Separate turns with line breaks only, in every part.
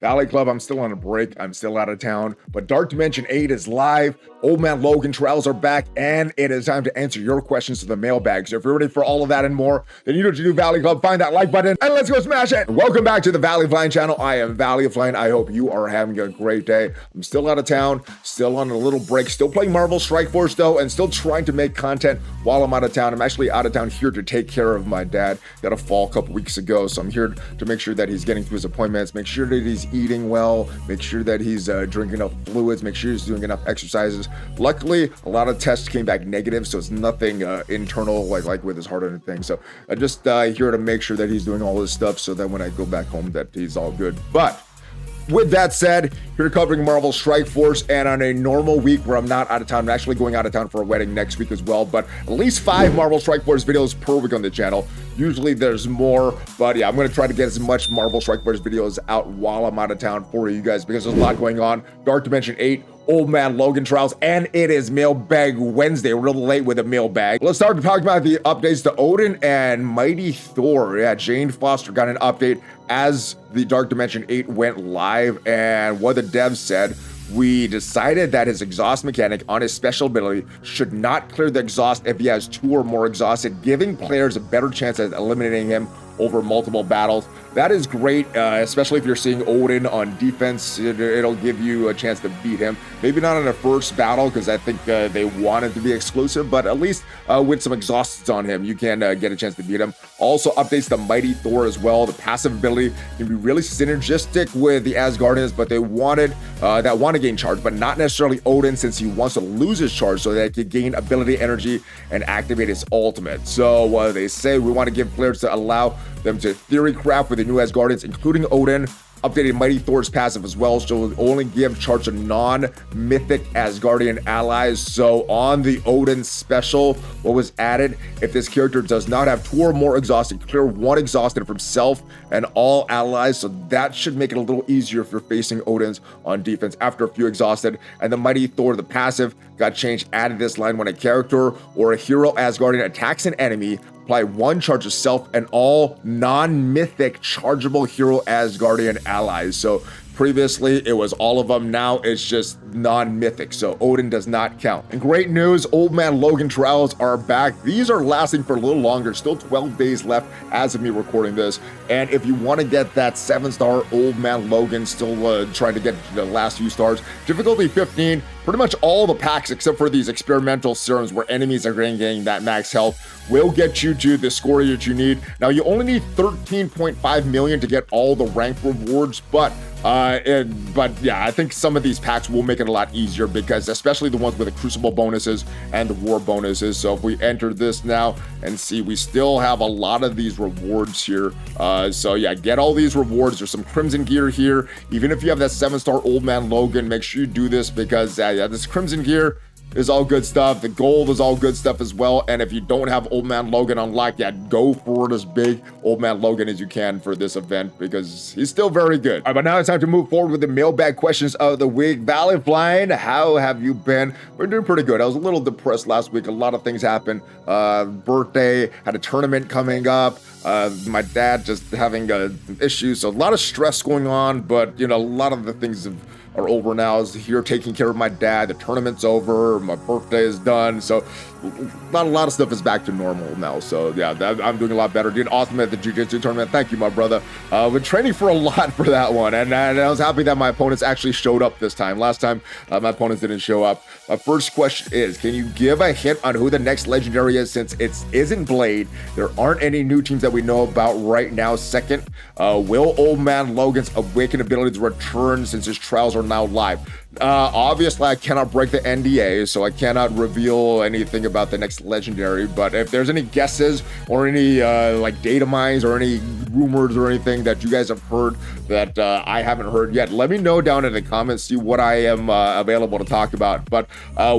Valley Club, I'm still on a break. I'm still out of town, but Dark Dimension 8 is live. Old Man Logan trials are back, and it is time to answer your questions to the mailbag. So if you're ready for all of that and more, then you know what to do, Valley Club. Find that like button, and let's go smash it. Welcome back to the ValleyFlyin channel. I am ValleyFlyin. I hope you are having a great day. I'm still out of town, still on a little break, still playing Marvel Strike Force, though, and still trying to make content while I'm out of town. I'm actually out of town here to take care of my dad. Got a fall a couple weeks ago, so I'm here to make sure that he's getting through his appointments, make sure that he's eating well, make sure that he's drinking enough fluids, make sure he's doing enough exercises. Luckily, a lot of tests came back negative, so it's nothing internal like with his heart or anything. So I'm just here to make sure that he's doing all this stuff so that when I go back home that he's all good. But with that said, here covering Marvel Strike Force, and on a normal week where I'm not out of town, I'm actually going out of town for a wedding next week as well, but at least 5 Marvel Strike Force videos per week on the channel. Usually there's more, but yeah, I'm going to try to get as much Marvel Strike Force videos out while I'm out of town for you guys because there's a lot going on. Dark Dimension 8, Old Man Logan trials, and it is Mailbag Wednesday. We're a little late with the mailbag. Let's start talking about the updates to Odin and Mighty Thor. Yeah, Jane Foster got an update as the Dark Dimension 8 went live, and what the devs said, we decided that his exhaust mechanic on his special ability should not clear the exhaust if he has 2 or more exhausted, giving players a better chance at eliminating him over multiple battles. That is great, especially if you're seeing Odin on defense. It'll give you a chance to beat him. Maybe not in the first battle, because I think they want it to be exclusive, but at least with some exhausts on him, you can get a chance to beat him. Also updates to Mighty Thor as well. The passive ability can be really synergistic with the Asgardians, but they wanted that want to gain charge, but not necessarily Odin, since he wants to lose his charge so that he can gain ability energy and activate his ultimate. So they say we want to give players to allow them to theory craft with the new Asgardians, including Odin. Updated Mighty Thor's passive as well, so it'll only give charge to non-mythic Asgardian allies. So on the Odin special, what was added, if this character does not have 2 or more exhausted, clear 1 exhausted from self and all allies. So that should make it a little easier if you're facing Odins on defense after a few exhausted. And the Mighty Thor, the passive, got changed, added this line: when a character or a hero Asgardian attacks an enemy, apply 1 charge of self and all non-mythic chargeable hero Asgardian allies. So previously it was all of them, now it's just non-mythic, so Odin does not count. And great news, Old Man Logan trials are back. These are lasting for a little longer, still 12 days left as of me recording this. And if you want to get that 7-star Old Man Logan, still trying to get the last few stars, difficulty 15, pretty much all the packs except for these experimental serums where enemies are getting that max health will get you to the score that you need. Now you only need 13.5 million to get all the rank rewards, but yeah, I think some of these packs will make it a lot easier, because especially the ones with the crucible bonuses and the war bonuses. So if we enter this now and see, we still have a lot of these rewards here. So yeah, get all these rewards. There's some crimson gear here. Even if you have that 7-star Old Man Logan, make sure you do this, because yeah, this crimson gear is all good stuff. The gold is all good stuff as well. And if you don't have Old Man Logan unlocked yet, go for as big Old Man Logan as you can for this event, because he's still very good. All right, but now it's time to move forward with the mailbag questions of the week. ValleyFlyin, how have you been? We're doing pretty good. I was a little depressed last week. A lot of things happened. Birthday, had a tournament coming up. My dad just having issues. So a lot of stress going on, but you know, a lot of the things are over now. I was here taking care of my dad. The tournament's over. My birthday is done. So not a lot of stuff is back to normal now. So yeah, I'm doing a lot better. Doing awesome at the jiu-jitsu tournament. Thank you, my brother. Been training for a lot for that one. And I was happy that my opponents actually showed up this time. Last time, my opponents didn't show up. My first question is, can you give a hint on who the next legendary is, since it isn't Blade? There aren't any new teams that we know about right now. Second, will Old Man Logan's Awaken abilities return since his trials are now live? Obviously, I cannot break the NDA, so I cannot reveal anything about the next legendary, but if there's any guesses or any like data mines or any rumors or anything that you guys have heard that I haven't heard yet, let me know down in the comments, see what I am available to talk about. But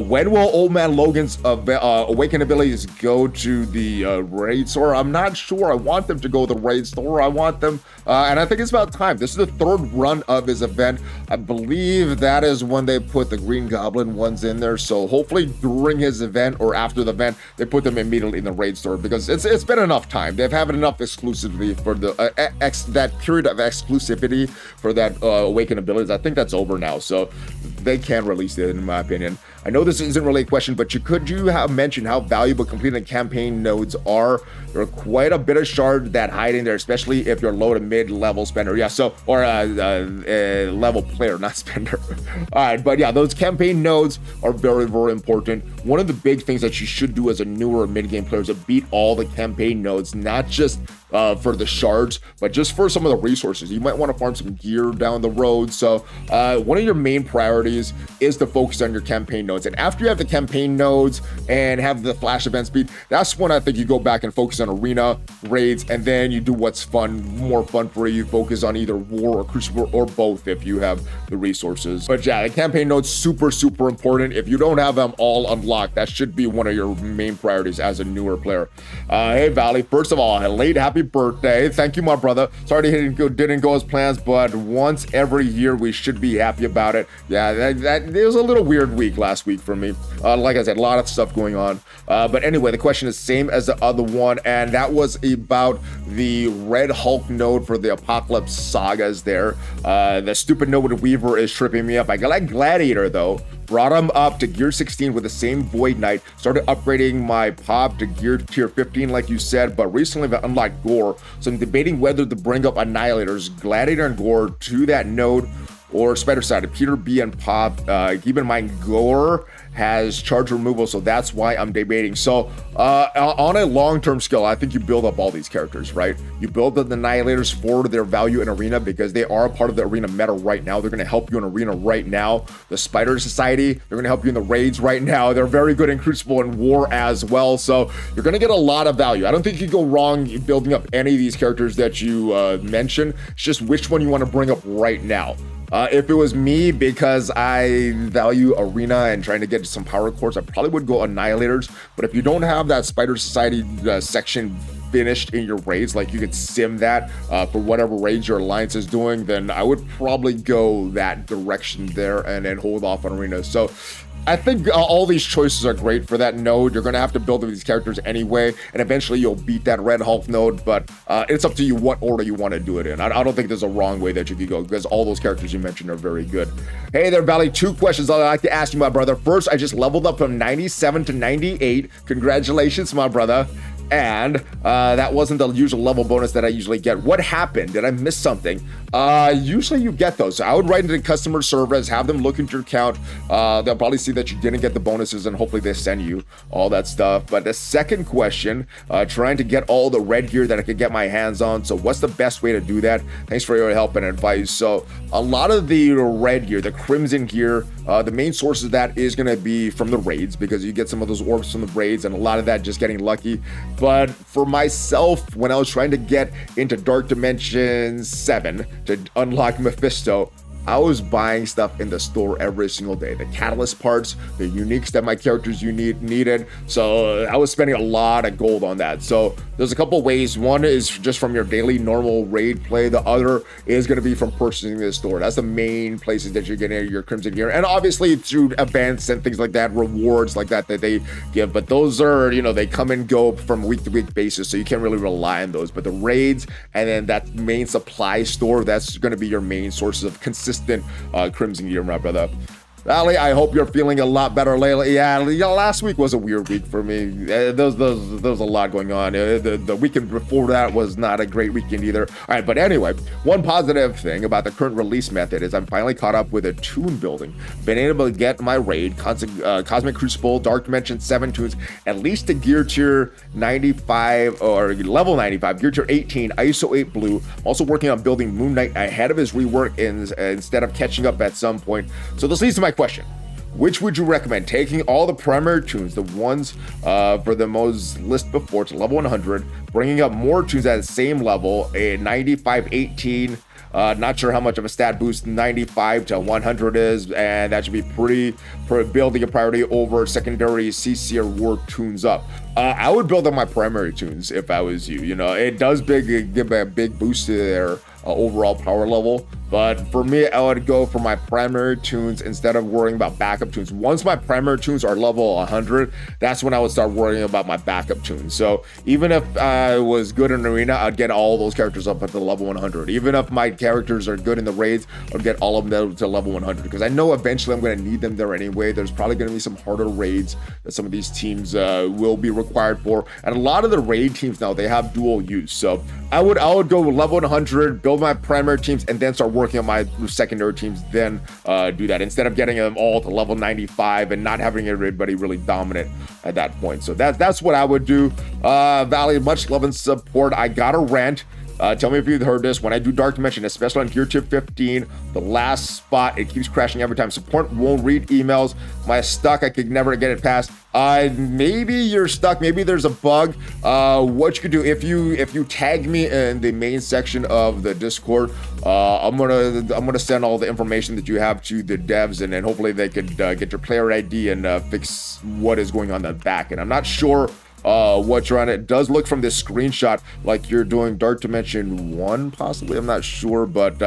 when will Old Man Logan's Awaken abilities go to the raid store? I'm not sure. want them to go to the raid store. I want them, and I think it's about time. This is the third run of his event. I believe that is when they put the Green Goblin ones in there. So hopefully during his event or after the event, they put them immediately in the raid store, because it's been enough time. They've had enough exclusively for the that period of exclusivity for that awakened abilities. I think that's over now, so they can release it, in my opinion. I know this isn't really a question, but could you have mentioned how valuable completing campaign nodes are? There are quite a bit of shards that hide in there, especially if you're low to mid level spender. Yeah, so, or level player, not spender. All right, but yeah, those campaign nodes are very, very important. One of the big things that you should do as a newer mid game player is to beat all the campaign nodes, not just for the shards, but just for some of the resources. You might want to farm some gear down the road. So one of your main priorities is to focus on your campaign nodes. And after you have the campaign nodes and have the flash event speed, that's when I think you go back and focus on arena raids, and then you do what's more fun for you. Focus on either war or crucible or both if you have the resources. But yeah, the campaign nodes super important. If you don't have them all unlocked, that should be one of your main priorities as a newer player. Hey Valley, first of all, late happy birthday. Thank you, my brother. Sorry it didn't go as plans, but once every year we should be happy about it. Yeah, it was a little weird week last week for me. Like I said, a lot of stuff going on. But anyway, the question is same as the other one, and that was about the Red Hulk node for the Apocalypse sagas there. The stupid node with Weaver is tripping me up. I like Gladiator though. Brought him up to gear 16 with the same Void Knight, started upgrading my pop to gear tier 15 like you said, but recently I unlocked Gore, so I'm debating whether to bring up Annihilators, Gladiator and Gore to that node or Spider Side, Peter B and Pop. Keep in mind Gore has charge removal, so that's why I'm debating. So on a long-term scale, I think you build up all these characters, right? You build up the Annihilators for their value in arena because they are a part of the arena meta right now. They're going to help you in arena right now. The Spider Society, they're going to help you in the raids right now. They're very good in Crucible and War as well, so you're going to get a lot of value. I don't think you can go wrong building up any of these characters that you mentioned. It's just which one you want to bring up right now. If it was me, because I value arena and trying to get some power cores, I probably would go Annihilators. But if you don't have that Spider Society section finished in your raids, like you could sim that for whatever raids your alliance is doing, then I would probably go that direction there and then hold off on arena. So I think all these choices are great for that node. You're going to have to build these characters anyway, and eventually you'll beat that Red Hulk node, but it's up to you what order you want to do it in. I don't think there's a wrong way that you could go, because all those characters you mentioned are very good. Hey there, Valley. 2 questions I'd like to ask you, my brother. First, I just leveled up from 97 to 98. Congratulations, my brother. And that wasn't the usual level bonus that I usually get. What happened? Did I miss something? Usually you get those. So I would write into customer service, have them look into your account. They'll probably see that you didn't get the bonuses, and hopefully they send you all that stuff. But the second question, trying to get all the red gear that I could get my hands on. So what's the best way to do that? Thanks for your help and advice. So a lot of the red gear, the crimson gear, the main source of that is going to be from the raids, because you get some of those orbs from the raids, and a lot of that just getting lucky. But for myself, when I was trying to get into Dark Dimension 7 to unlock Mephisto, I was buying stuff in the store every single day. The catalyst parts, the uniques that my characters needed. So I was spending a lot of gold on that. So there's a couple ways. One is just from your daily normal raid play. The other is going to be from purchasing the store. That's the main places that you're getting your crimson gear. And obviously through events and things like that, rewards like that they give. But those are, they come and go from week to week basis. So you can't really rely on those. But the raids and then that main supply store, that's going to be your main sources of consistent crimson gear, my brother. Valley, I hope you're feeling a lot better lately. Yeah, last week was a weird week for me. There was a lot going on. The weekend before that was not a great weekend either. All right, but anyway, one positive thing about the current release method is I'm finally caught up with a tune building. Been able to get my raid, Cosmic Crucible, Dark Dimension 7 tunes, at least to gear tier 95 or level 95, gear tier 18, ISO 8 blue. Also working on building Moon Knight ahead of his rework instead of catching up at some point. So this leads to my question. Which would you recommend? Taking all the primary tunes, the ones for the most list before, to level 100, bringing up more tunes at the same level, a 95, 18, Not sure how much of a stat boost 95 to 100 is, and that should be pretty building a priority over secondary CC or war tunes up. I would build on my primary tunes if I was you. You know, it does give a big boost to their overall power level. But for me, I would go for my primary tunes instead of worrying about backup tunes. Once my primary tunes are level 100, that's when I would start worrying about my backup tunes. So even if I was good in arena, I'd get all those characters up at the level 100. Even if my characters are good in the raids, I'd get all of them to level 100, because I know eventually I'm going to need them there anyway. There's probably going to be some harder raids that some of these teams will be required for, and a lot of the raid teams now, they have dual use. So I would go level 100, build my primary teams, and then start working on my secondary teams, then do that, instead of getting them all to level 95 and not having everybody really dominant at that point. So that's what I would do. Valley, much love and support. I got a rant. Tell me if you've heard this. When I do Dark Dimension, especially on gear tip 15, the last spot, it keeps crashing every time. Support won't read emails. My stuck, I could never get it past. Maybe you're stuck. Maybe there's a bug. What you could do, if you tag me in the main section of the Discord, I'm gonna send all the information that you have to the devs, and then hopefully they could get your player ID and fix what is going on the back. And I'm not sure what you're on. It does look from this screenshot like you're doing Dark Dimension 1, possibly. I'm not sure, but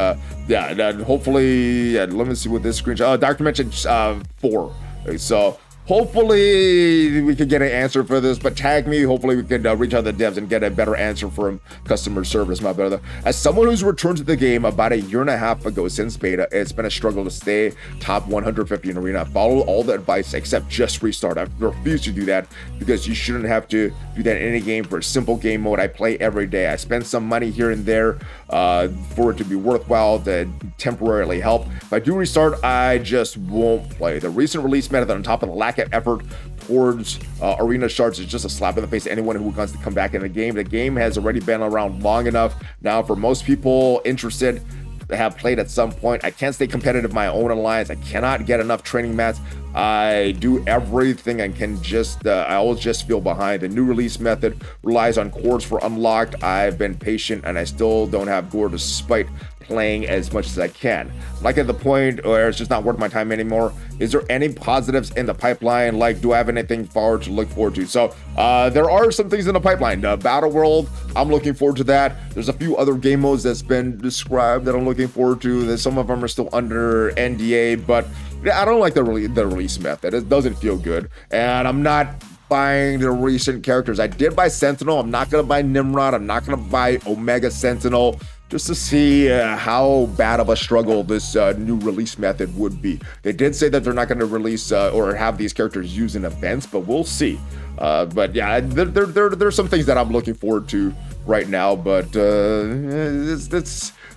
yeah, hopefully, yeah, let me see what this screenshot. Dark Dimension 4. So hopefully we could get an answer for this, but tag me. Hopefully we can reach out to the devs and get a better answer from customer service, my brother. As someone who's returned to the game about a year and a half ago since beta, it's been a struggle to stay top 150 in arena. Follow all the advice except just restart. I refuse to do that, because you shouldn't have to do that in any game. For a simple game mode I play every day, I spend some money here and there for it to be worthwhile to temporarily help. If I do restart, I just won't play. The recent release method, on top of the lack of effort towards arena shards, is just a slap in the face to anyone who wants to come back in the game. The game has already been around long enough now for most people interested to have played at some point. I can't stay competitive in my own alliance. I cannot get enough training mats. I do everything and can just I always just feel behind. The new release method relies on cores for unlocked. I've been patient and I still don't have gore, despite playing as much as I can. Like, at the point where it's just not worth my time anymore. Is there any positives in the pipeline? Like, do I have anything forward to look forward to? So there are some things in the pipeline. Battle World, I'm looking forward to that. There's a few other game modes that's been described that I'm looking forward to. Some of them are still under NDA, but I don't like the release method. It doesn't feel good, and I'm not buying the recent characters. I did buy Sentinel. I'm not gonna buy Nimrod. I'm not gonna buy Omega Sentinel, just to see how bad of a struggle this new release method would be. They did say that they're not going to release or have these characters used in events, but we'll see. But yeah, there's some things that I'm looking forward to right now, but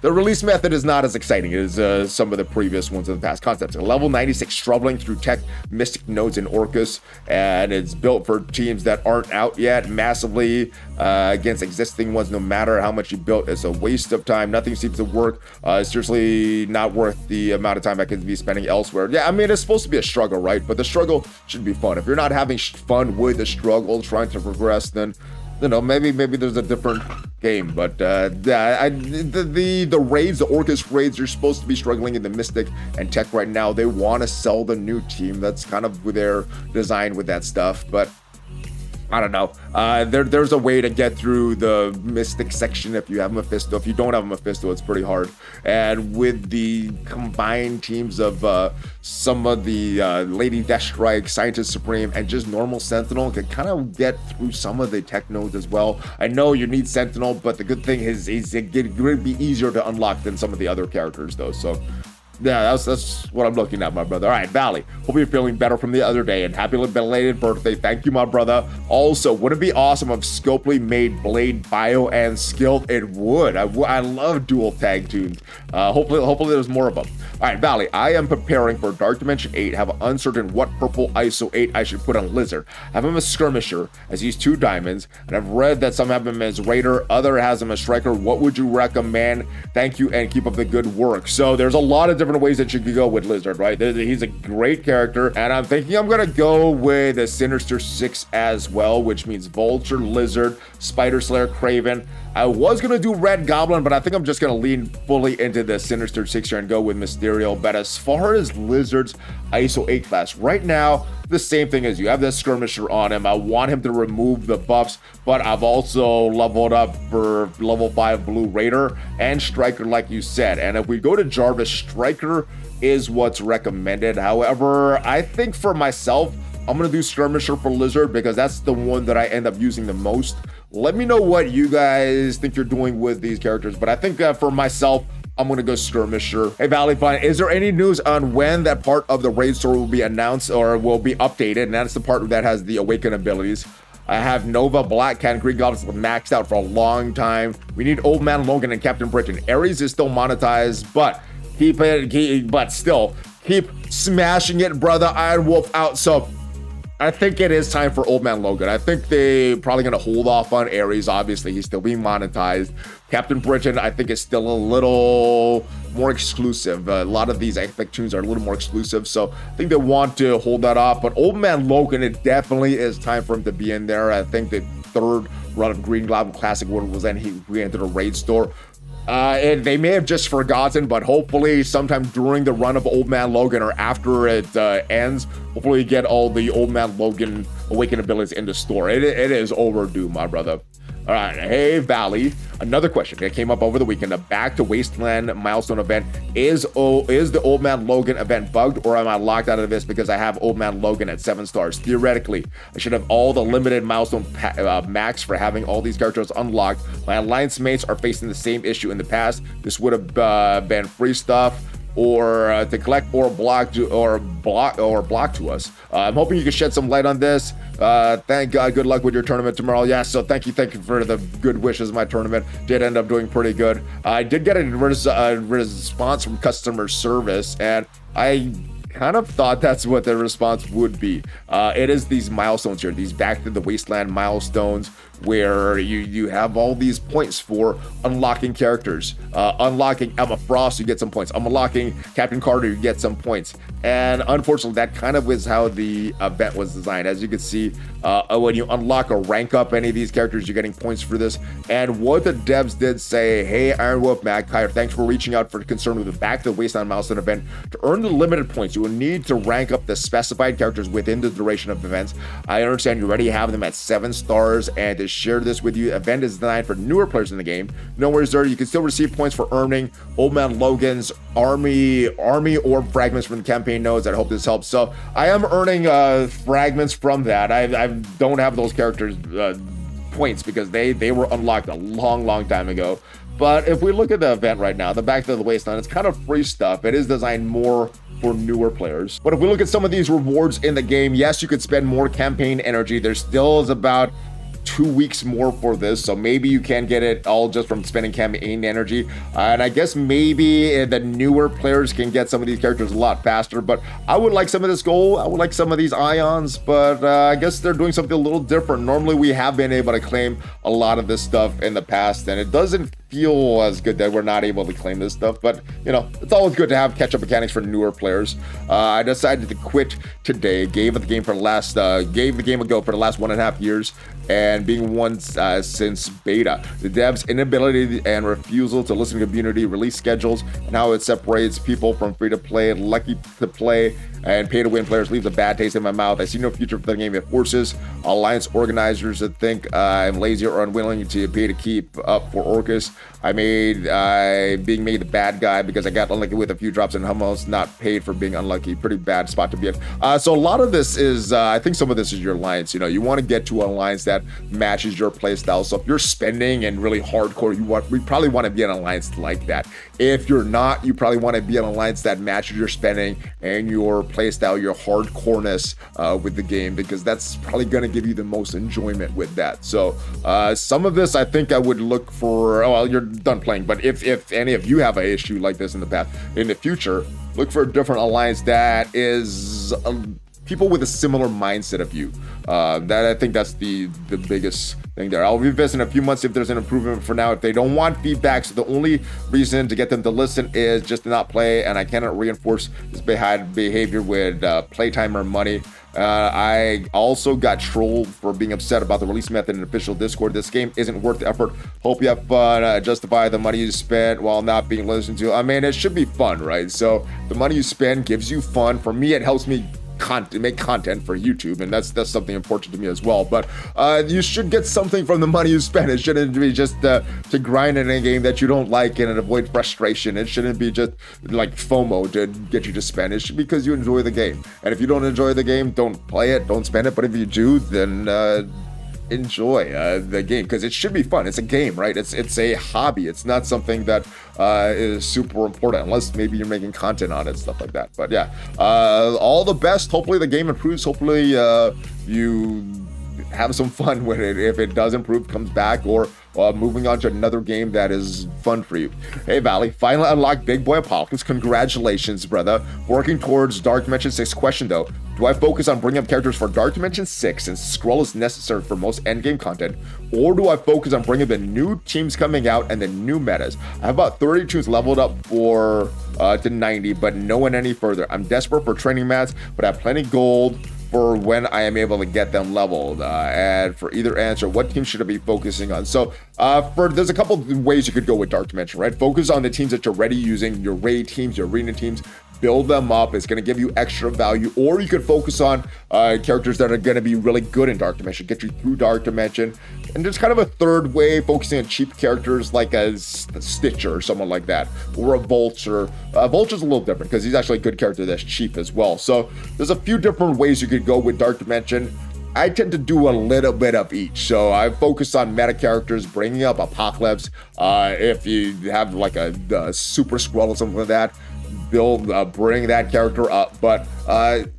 the release method is not as exciting as some of the previous ones in the past. Concepts: level 96, struggling through tech mystic nodes in Orcus, and it's built for teams that aren't out yet, massively against existing ones. No matter how much you built, it's a waste of time. Nothing seems to work. It's seriously not worth the amount of time I could be spending elsewhere. Yeah, I mean, it's supposed to be a struggle, right? But the struggle should be fun. If you're not having fun with the struggle, trying to progress, then maybe there's a different game. But the raids, the Orcus raids, you're supposed to be struggling in the Mystic and Tech right now. They want to sell the new team. That's kind of their design with that stuff. But I don't know. There's a way to get through the Mystic section if you have Mephisto. If you don't have Mephisto, it's pretty hard. And with the combined teams of some of the Lady Deathstrike, Scientist Supreme, and just normal Sentinel, can kind of get through some of the tech nodes as well. I know you need Sentinel, but the good thing is it would be easier to unlock than some of the other characters, though. So yeah, that's what I'm looking at, my brother. All right, Valley, hope you're feeling better from the other day, and happy belated birthday. Thank you, my brother. Also, would it be awesome if Scopely made Blade bio and skilled? It would. I love dual tag tunes. Hopefully there's more of them. All right, Valley, I am preparing for Dark Dimension 8. Have uncertain what purple ISO 8 I should put on Lizard. I have him as Skirmisher, as he's 2 diamonds, and I've read that some have him as Raider, other has him as Striker. What would you recommend? Thank you, and keep up the good work. So there's a lot of different ways that you could go with Lizard, right? He's a great character, and I'm thinking I'm gonna go with a Sinister Six as well, which means Vulture, Lizard, Spider Slayer, Kraven. I was gonna do Red Goblin, but I think I'm just gonna lean fully into the Sinister Six here and go with Mysterio. But as far as Lizard's ISO 8 class, right now, the same thing as you have this Skirmisher on him. I want him to remove the buffs, but I've also leveled up for level 5 Blue Raider and Striker, like you said. And if we go to Jarvis, Striker is what's recommended. However, I think for myself, I'm gonna do Skirmisher for Lizard because that's the one that I end up using the most. Let me know what you guys think you're doing with these characters, but I think for myself, I'm gonna go Skirmisher. Hey, ValleyFlyin, is there any news on when that part of the raid store will be announced or will be updated? And that's the part that has the Awaken abilities. I have Nova, Black Cat, and Green Goblins maxed out for a long time. We need Old Man Logan and Captain Britain. Ares is still monetized, but still keep smashing it, brother. Iron Wolf out. So I think it is time for Old Man Logan. I think they probably gonna hold off on Ares. Obviously, he's still being monetized. Captain Britain, I think, is still a little more exclusive. A lot of these epic tunes are a little more exclusive, so I think they want to hold that off. But Old Man Logan, it definitely is time for him to be in there. I think the third run of Green Goblin Classic was then we entered a raid store. And they may have just forgotten, but hopefully sometime during the run of Old Man Logan or after it ends, hopefully you get all the Old Man Logan Awaken abilities in the store. It is overdue, my brother. All right, hey Valley, another question that came up over the weekend. A Back to Wasteland milestone event. Is the Old Man Logan event bugged, or am I locked out of this because I have Old Man Logan at 7 stars? Theoretically, I should have all the limited milestone max for having all these characters unlocked. My alliance mates are facing the same issue in the past. This would have been free stuff or to collect or block to us. I'm hoping you can shed some light on this. Thank God. Good luck with your tournament tomorrow. Yeah, so thank you for the good wishes. My tournament did end up doing pretty good. I did get a response from customer service, and I kind of thought that's what the response would be. It is these milestones here, these Back to the Wasteland milestones, where you have all these points for unlocking characters. Unlocking Emma Frost, you get some points. Unlocking Captain Carter, you get some points. And unfortunately, that kind of was how the event was designed. As you can see, when you unlock or rank up any of these characters, you're getting points for this. And what the devs did say, hey, Iron Wolf, Magpie, thanks for reaching out for concern with the Back to the Wasteland milestone event. To earn the limited points, you will need to rank up the specified characters within the duration of events. I understand you already have them at 7 stars, and to share this with you, event is designed for newer players in the game. No worries there, you can still receive points for earning Old Man Logan's army orb fragments from the campaign nodes. I hope this helps. So I am earning fragments from that. I don't have those characters points because they were unlocked a long time ago. But if we look at the event right now, the Back to the Wasteland, it's kind of free stuff. It is designed more for newer players. But if we look at some of these rewards in the game, yes, you could spend more campaign energy. There still is about 2 weeks more for this, so maybe you can get it all just from spending campaign energy, and I guess maybe the newer players can get some of these characters a lot faster. But I would like some of this gold, I would like some of these ions, but I guess they're doing something a little different. Normally we have been able to claim a lot of this stuff in the past, and it doesn't feel as good that we're not able to claim this stuff, but you know, it's always good to have catch-up mechanics for newer players. I decided to quit today, gave the game a go for the last 1.5 years, and being one since beta. The devs' inability and refusal to listen to community release schedules and how it separates people from free-to-play, lucky to play, and pay-to-win players leaves a bad taste in my mouth. I see no future for the game. It forces alliance organizers to think I'm lazy or unwilling to pay to keep up for Orcus. Being made the bad guy because I got unlucky with a few drops and almost not paid for being unlucky. Pretty bad spot to be in. So a lot of this is, I think some of this is your alliance. You know, you want to get to an alliance that matches your playstyle. So if you're spending and really hardcore, we probably want to be an alliance like that. If you're not, you probably want to be an alliance that matches your spending and your playstyle, your hardcoreness with the game, because that's probably going to give you the most enjoyment with that. So some of this, I think I would look for, oh, well, you're done playing, but if any of you have an issue like this in the past, in the future, look for a different alliance that is people with a similar mindset of you. That I think that's the biggest thing there. I'll revisit in a few months if there's an improvement. For now, if they don't want feedback, so the only reason to get them to listen is just to not play, and I cannot reinforce this bad behavior with playtime or money. I also got trolled for being upset about the release method in official Discord. This game isn't worth the effort. Hope you have fun. Justify the money you spent while not being listened to. I mean, it should be fun, right? So the money you spend gives you fun. For me, it helps me make content for YouTube, and that's something important to me as well. But you should get something from the money you spend. It shouldn't be just to grind in a game that you don't like and avoid frustration. It shouldn't be just like FOMO to get you to spend. It should be because you enjoy the game. And if you don't enjoy the game, don't play it, don't spend it. But if you do, then enjoy the game, because it should be fun. It's a game, right? It's a hobby. It's not something that is super important, unless maybe you're making content on it, stuff like that. But yeah, all the best. Hopefully the game improves. Hopefully you have some fun with it. If it does improve, comes back, or moving on to another game that is fun for you. Hey Valley, finally unlocked Big Boy Apocalypse. Congratulations, brother. Working towards Dark Dimension 6. Question though, do I focus on bringing up characters for Dark Dimension 6 since scroll is necessary for most endgame content, or do I focus on bringing the new teams coming out and the new metas? I have about 30 tunes leveled up for to 90, but no one any further. I'm desperate for training mats, but I have plenty gold for when I am able to get them leveled. And for either answer, what team should I be focusing on? So there's a couple ways you could go with Dark Dimension, right? Focus on the teams that you're already using, your raid teams, your arena teams. Build them up. It's going to give you extra value. Or you could focus on characters that are going to be really good in Dark Dimension, get you through Dark Dimension. And there's kind of a third way, focusing on cheap characters like a Stitcher or someone like that, or a Vulture. Vulture's a little different because he's actually a good character that's cheap as well. So there's a few different ways you could go with Dark Dimension. I tend to do a little bit of each. So I focus on meta characters, bringing up Apocalypse. If you have like a Super Scroll or something like that, bring that character up. But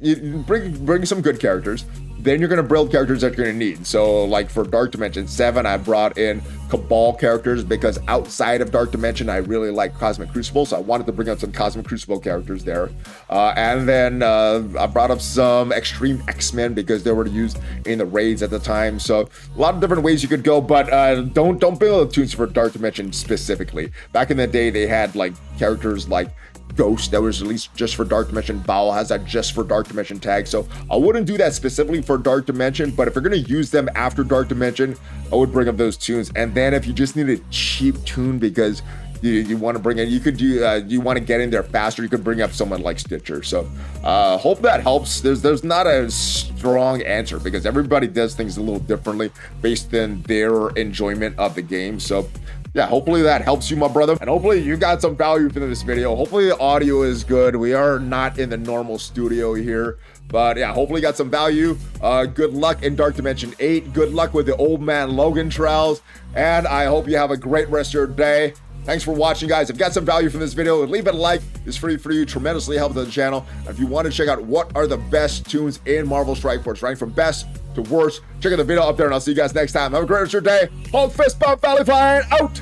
you bring some good characters. Then you're going to build characters that you're going to need. So like for Dark Dimension 7, I brought in Cabal characters because outside of Dark Dimension, I really like Cosmic Crucible. So I wanted to bring up some Cosmic Crucible characters there. And then I brought up some Extreme X-Men because they were used in the raids at the time. So a lot of different ways you could go, but don't build tunes for Dark Dimension specifically. Back in the day, they had like characters like Ghost that was released just for Dark Dimension. Vowel has that just for Dark Dimension tag. So I wouldn't do that specifically for Dark Dimension, but if you're going to use them after Dark Dimension, I would bring up those tunes. And then if you just need a cheap tune because you want to bring in, you want to get in there faster, you could bring up someone like Stitcher. So hope that helps. There's not a strong answer because everybody does things a little differently based on their enjoyment of the game. So yeah, hopefully that helps you, my brother. And hopefully you got some value from this video. Hopefully the audio is good. We are not in the normal studio here. But yeah, hopefully you got some value. Good luck in Dark Dimension 8. Good luck with the old man Logan trials. And I hope you have a great rest of your day. Thanks for watching, guys. If you got some value from this video, leave it a like. It's free for you. Tremendously helps the channel. And if you want to check out what are the best tunes in Marvel Strike Force, right from best to worst, check out the video up there, and I'll see you guys next time. Have a great rest of your day. Hold fist bump, ValleyFlyin out.